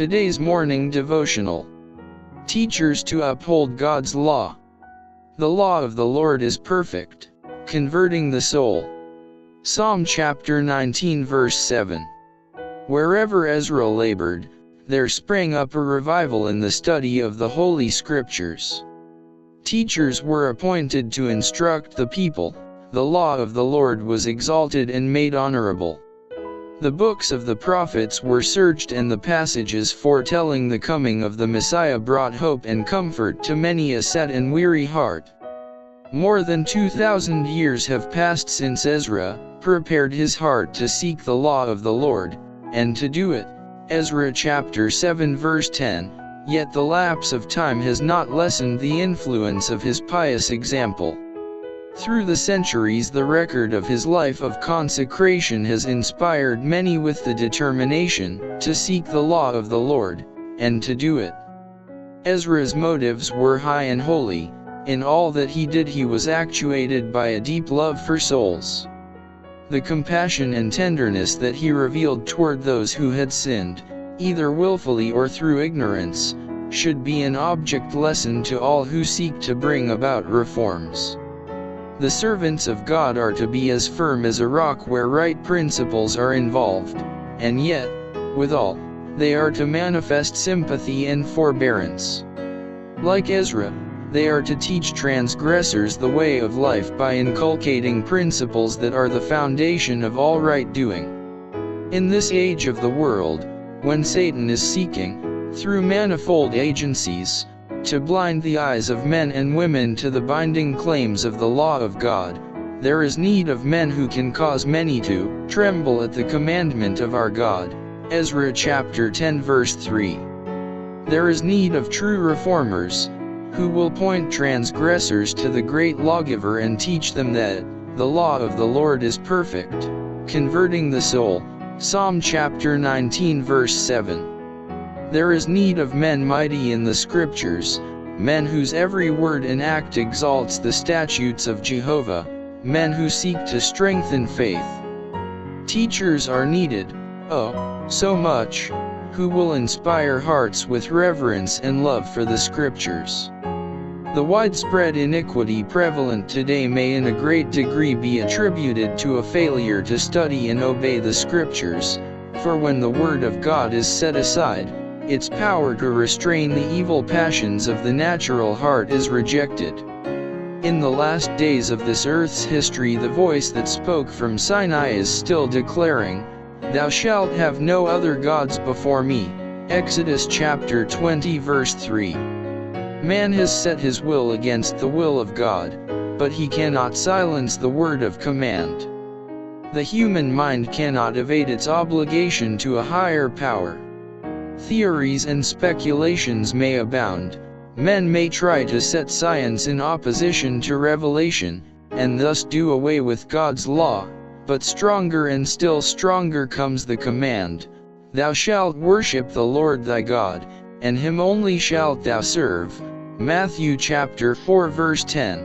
Today's morning devotional. Teachers to uphold God's law. The law of the Lord is perfect, converting the soul. Psalm chapter 19 verse 7. Wherever Ezra labored, there sprang up a revival in the study of the Holy Scriptures. Teachers were appointed to instruct the people. The law of the Lord was exalted and made honorable. The books of the prophets were searched, and the passages foretelling the coming of the Messiah brought hope and comfort to many a sad and weary heart. More than 2,000 years have passed since Ezra prepared his heart to seek the law of the Lord, and to do it. Ezra chapter 7 verse 10. Yet the lapse of time has not lessened the influence of his pious example. Through the centuries, the record of his life of consecration has inspired many with the determination to seek the law of the Lord, and to do it. Ezra's motives were high and holy. In all that he did, he was actuated by a deep love for souls. The compassion and tenderness that he revealed toward those who had sinned, either willfully or through ignorance, should be an object lesson to all who seek to bring about reforms. The servants of God are to be as firm as a rock where right principles are involved, and yet, withal, they are to manifest sympathy and forbearance. Like Ezra, they are to teach transgressors the way of life by inculcating principles that are the foundation of all right doing. In this age of the world, when Satan is seeking, through manifold agencies, to blind the eyes of men and women to the binding claims of the law of God, there is need of men who can cause many to tremble at the commandment of our God. Ezra chapter 10 verse 3. There is need of true reformers, who will point transgressors to the great lawgiver and teach them that the law of the Lord is perfect, converting the soul. Psalm chapter 19 verse 7. There is need of men mighty in the Scriptures, men whose every word and act exalts the statutes of Jehovah, men who seek to strengthen faith. Teachers are needed, oh, so much, who will inspire hearts with reverence and love for the Scriptures. The widespread iniquity prevalent today may in a great degree be attributed to a failure to study and obey the Scriptures, for when the Word of God is set aside, its power to restrain the evil passions of the natural heart is rejected. In the last days of this earth's history, the voice that spoke from Sinai is still declaring, "Thou shalt have no other gods before me." Exodus chapter 20 verse 3. Man has set his will against the will of God, but he cannot silence the word of command. The human mind cannot evade its obligation to a higher power. Theories and speculations may abound. Men may try to set science in opposition to revelation, and thus do away with God's law, but stronger and still stronger comes the command, "Thou shalt worship the Lord thy God, and him only shalt thou serve." Matthew chapter 4 verse 10.